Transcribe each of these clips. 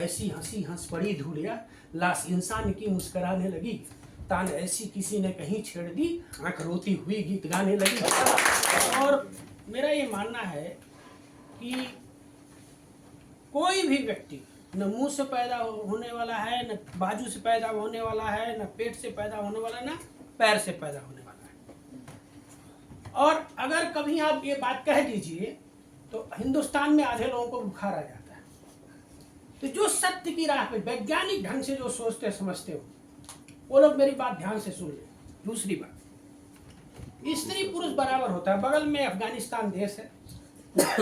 ऐसी हंसी हंस पड़ी धूलिया, लाश इंसान की मुस्कुराने लगी, तान ऐसी किसी ने कहीं छेड़ दी, आंख रोती हुई गीत गाने लगी। और मेरा ये मानना है कि कोई भी व्यक्ति न मुंह से पैदा होने वाला है, न बाजू से पैदा होने वाला है, न पेट से पैदा होने वाला है, न पैर से पैदा होने वाला है। और अगर कभी आप ये बात कह दीजिए तो हिंदुस्तान में आधे लोगों को बुखार आ जाता है। तो जो सत्य की राह पे वैज्ञानिक ढंग से जो सोचते समझते हो वो लोग मेरी बात ध्यान से सुन ले। दूसरी बात, स्त्री पुरुष बराबर होता है। बगल में अफगानिस्तान देश है,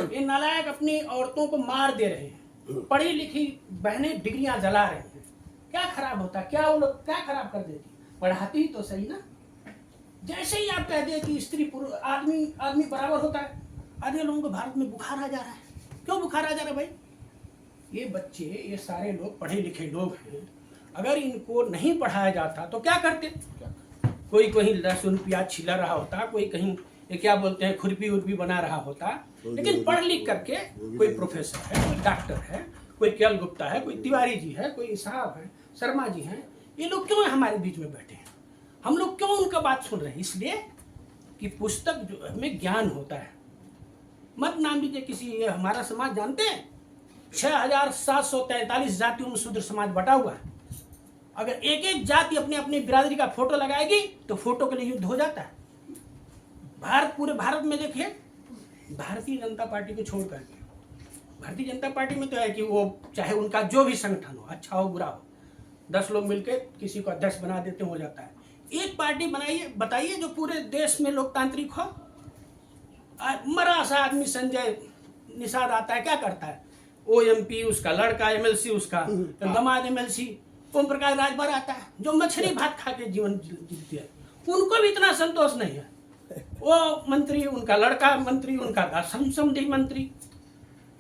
ये नालायक अपनी औरतों को मार दे रहे हैं, पढ़ी लिखी बहनें डिग्रियां जला रही हैं। क्या खराब होता, क्या वो लोग क्या खराब कर देती, पढ़ाती ही तो सही ना। जैसे ही आप कह दे कि स्त्री पुरुष आदमी बराबर होता है, आधे लोगों को भारत में बुखार आ जा रहा है। क्यों बुखार आ जा रहा है भाई? ये बच्चे, ये सारे लोग पढ़े लिखे लोग हैं, अगर इनको नहीं पढ़ाया जाता तो क्या करते? कोई कहीं लहसुन प्याज छिला रहा होता, कोई कहीं ये क्या बोलते हैं खुरपी उर्पी बना रहा होता। लेकिन पढ़ लिख करके कोई प्रोफेसर है, कोई डॉक्टर है, कोई केएल गुप्ता है, कोई तिवारी जी है, कोई साहब है, शर्मा जी हैं, ये लोग क्यों हमारे बीच में बैठे हैं? हम लोग क्यों उनका बात सुन रहे हैं? इसलिए कि पुस्तक जो हमें ज्ञान होता है। मत नाम लीजिए किसी, ये हमारा समाज जानते हैं 6743 जातियों में शूद्र समाज बटा हुआ है। अगर एक एक जाति अपने अपनी बिरादरी का फोटो लगाएगी तो फोटो के लिए युद्ध हो जाता है। पूरे भारत में देखिए, भारतीय जनता पार्टी को छोड़ करके, भारतीय जनता पार्टी में तो है कि वो चाहे उनका जो भी संगठन हो, अच्छा हो बुरा हो, 10 लोग मिलकर किसी को अध्यक्ष बना देते हो जाता है। एक पार्टी बनाइए, बताइए जो पूरे देश में लोकतांत्रिक हो। मरा सा आदमी संजय निषाद आता है, क्या करता है? OMP उसका लड़का, MLC उसका दामाद MLC ओम प्रकाश राजभर आता है, जो मछली भात खा के जीवन जीते हैं। उनको भी इतना संतोष नहीं है। वो मंत्री, उनका लड़का मंत्री, उनका समधी मंत्री।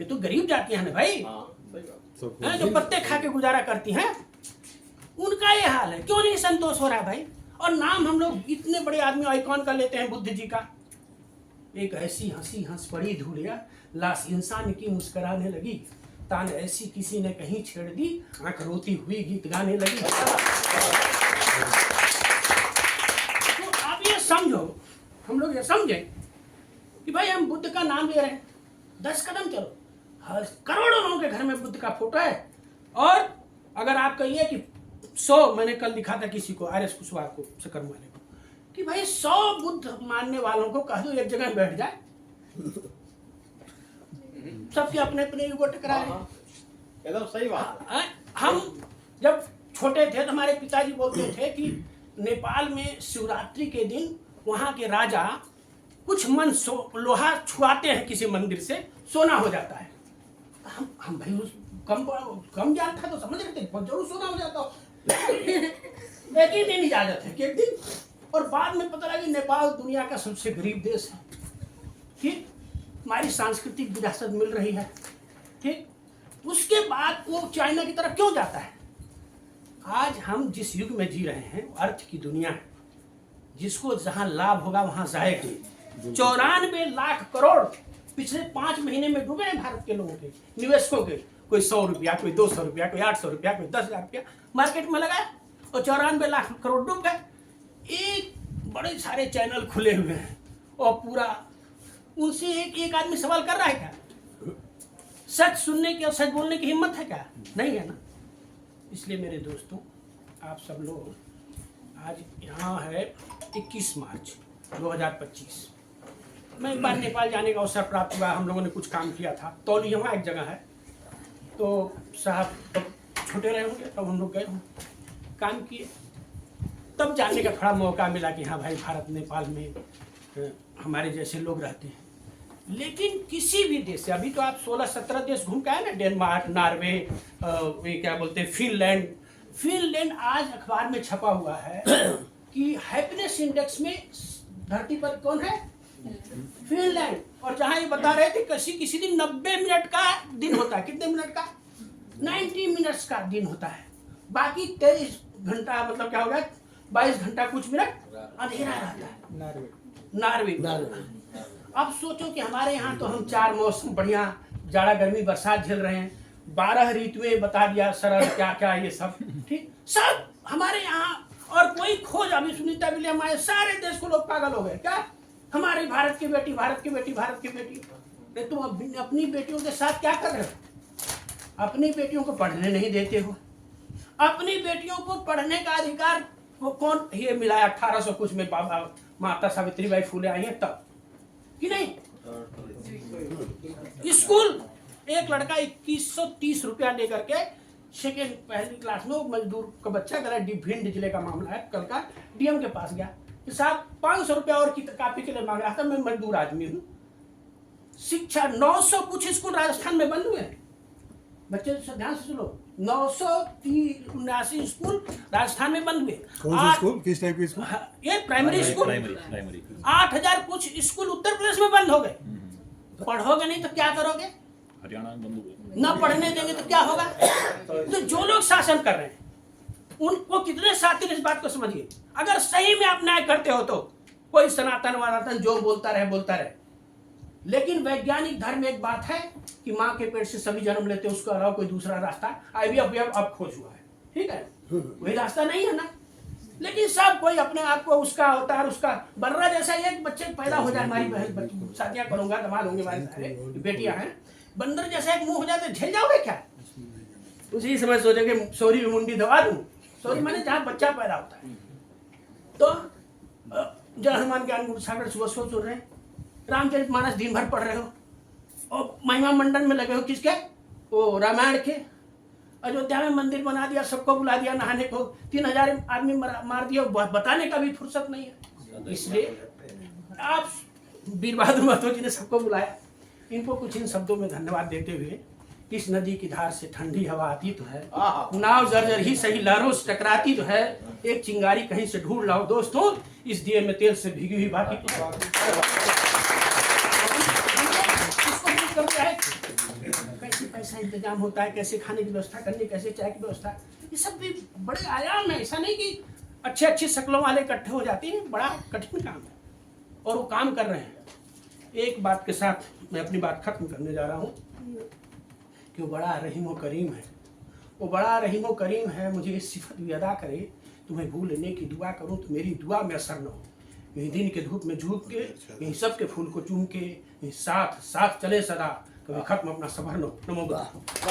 ये तो गरीब जातियां हैं भाई, जो पत्ते खा के गुजारा करती हैं, उनका ये हाल है। क्यों नहीं संतोष हो रहा है भाई? और नाम हम लोग इतने बड़े आदमी आइकॉन का लेते हैं, बुद्ध जी का। एक ऐसी हंसी हंस पड़ी धूलिया, लाश इंसान की मुस्कुराने लगी, तान ऐसी किसी ने कहीं छेड़ दी, आंख रोती हुई गीत गाने लगी। तो आप ये समझो, हम लोग ये समझें कि भाई हम बुद्ध का नाम ले रहे हैं, 10 कदम चलो, करोड़ों लोगों के घर में बुद्ध का फोटो है। और अगर आप कहिए कि 100, मैंने कल दिखा था किसी को, RS कुशवाहा को, सकर्म वाले को, कि भाई 100 बुद्ध मानने वालों को कह दो एक जगह बैठ जाए, सबके अपने अपने ईगो टकरा रहे हैं। एकदम सही बात। हम जब छोटे थे तो हमारे पिताजी बोलते थे कि नेपाल में शिवरात्रि के दिन वहां के राजा कुछ मन लोहा छुआते हैं किसी मंदिर से, सोना हो जाता है। हम भाई उस कम ज्ञान था तो समझ रहे थे जरूर सोना हो जाता हो। एक ही दिन इजाजत है कि एक दिन, और बाद में पता लगा कि नेपाल दुनिया का सबसे गरीब देश है। ठीक, हमारी सांस्कृतिक विरासत मिल रही है। ठीक, उसके बाद वो चाइना की तरफ क्यों जाता है? आज हम जिस युग में जी रहे हैं अर्थ की दुनिया है, जिसको जहां लाभ होगा वहां जाएगा। 94 लाख करोड़ पिछले 5 महीने में डूबे हैं भारत के लोगों के, निवेशकों के। कोई 100 रुपया, कोई 200 रुपया, कोई 800 रुपया, कोई 10,000 रुपया मार्केट में लगाया और 94 लाख करोड़ डूब गए। एक बड़े सारे चैनल खुले हुए हैं और पूरा उनसे एक आदमी सवाल कर रहा है क्या? सच सुनने की और सच बोलने की हिम्मत है क्या? नहीं है ना। इसलिए मेरे दोस्तों, आप सब लोग, आज यहाँ है 21 मार्च 2025। मैं एक बार नेपाल जाने का अवसर प्राप्त हुआ। हम लोगों ने कुछ काम किया था, तौली यहाँ एक जगह है, तो साहब तब छोटे रहे होंगे, तब हम लोग गए काम किए, तब जानने का थोड़ा मौका मिला कि हाँ भाई भारत नेपाल में हमारे जैसे लोग रहते हैं। लेकिन किसी भी देश से, अभी तो आप 16-17 देश घूम के आए ना, डेनमार्क, नॉर्वे, ये क्या बोलते हैं, फिनलैंड आज अखबार में छपा हुआ है कि हैप्पीनेस इंडेक्स में धरती पर कौन है? फिनलैंड। और जहां ये बता रहे थे किसी दिन 90 मिनट का दिन होता है। कितने मिनट का? 90 मिनट्स का दिन होता है। बाकी 23 घंटा, मतलब क्या होगा, 22 घंटा कुछ मिनट अंधेरा रहता है। नॉर्वे। अब सोचो कि हमारे यहाँ तो हम 4 मौसम बढ़िया, जाड़ा गर्मी बरसात झेल रहे हैं, 12 ऋतुएं बता दिया, शरद क्या क्या ये सब, ठीक सब हमारे यहाँ। और कोई खोज अभी सुनीता विलियम आए, सारे देश को लोग पागल हो गए, क्या हमारी भारत की बेटी, भारत की बेटी, भारत की बेटी। अरे तुम अपनी बेटियों के साथ क्या कर रहे हो? अपनी बेटियों को पढ़ने नहीं देते हो। अपनी बेटियों को पढ़ने का अधिकार वो कौन ये मिला 1800 कुछ में बाबा माता सावित्रीबाई फुले आई है तब, कि नहीं? स्कूल एक लड़का 2130 रुपया लेकर के सेकेंड पहली क्लास में, वो मजदूर का बच्चा करा, भिंड जिले का मामला है, कल का डीएम के पास गया कि साहब 500 रुपया और की कॉपी के लिए मांग रहा था, मैं मजदूर आदमी हूँ। शिक्षा 900 कुछ स्कूल राजस्थान में बंद हुए हैं। बच्चे ध्यान से सुनो, 979 स्कूल राजस्थान में बंद हुए। कौन सा स्कूल, किस टाइप के स्कूल? ये प्राइमरी स्कूल। 8000 कुछ स्कूल उत्तर प्रदेश में बंद हो गए। पढ़ोगे नहीं तो क्या करोगे? हरियाणा में बंद हो गए। न पढ़ने देंगे तो क्या होगा? तो जो लोग शासन कर रहे हैं उनको कितने शातिर इस बात को समझिए। अगर सही में आप न्याय करते हो तो कोई सनातन वनातन जो बोलता रहे, लेकिन वैज्ञानिक धर्म एक बात है कि माँ के पेट से सभी जन्म लेते हैं, उसके अलावा कोई दूसरा रास्ता IVF अब खोज हुआ है, ठीक है, वही रास्ता नहीं है ना। लेकिन सब कोई अपने आप को उसका अवतार, उसका बर्रा जैसा एक बच्चे पैदा हो जाए, हमारी बहन शादियां करूंगा, दमा लूंगी, हमारी सारे बेटियां हैं, बंदर जैसा एक मुंह हो जाए तो झेल जाओगे क्या? उसी समय सोचोगे सॉरी मुंडी दबा दूं। सॉरी मैंने जहाँ बच्चा पैदा होता है। तो जय हनुमान ज्ञान गुण सागर सुबह सुन रहे हैं, रामचरितमानस दिन भर पढ़ रहे हो, और महिमा मंडन में लगे हो किसके? वो रामायण के। अयोध्या में मंदिर बना दिया, सबको बुला दिया नहाने को, 3000 आदमी मार दिया, बताने का भी फुर्सत नहीं है। इसलिए आप वीर बहादुर महतो जी ने सबको बुलाया। इनको कुछ इन शब्दों में धन्यवाद देते हुए, इस नदी की धार से ठंडी हवा आती तो है, नाव जर्जर ही सही लहरों से टकराती तो है, एक चिंगारी कहीं से ढूंढ लाओ दोस्तों, इस दिए में तेल से भीगी हुई बाकी कैसे पैसा इंतजाम होता है, कैसे खाने की व्यवस्था करनी, कैसे चाय की व्यवस्था, ये सब भी बड़े आयाम है। ऐसा नहीं कि अच्छे अच्छी शक्लों वाले इकट्ठे हो जाते हैं, बड़ा कठिन काम है और वो काम कर रहे हैं। एक बात के साथ मैं अपनी बात खत्म करने जा रहा हूँ कि वो बड़ा रहीम व करीम है, वो बड़ा रहीम व करीम है। मुझे इस सिफत भी अदा करे, तुम्हें भूल लेने की दुआ करूँ तो मेरी दुआ में असर न हो। यही दिन के धूप में झुक के, यही सबके फूल को चूम के, यही साथ साथ चले सदा, कभी खत्म अपना सफर न हो। नमो बुद्धाय।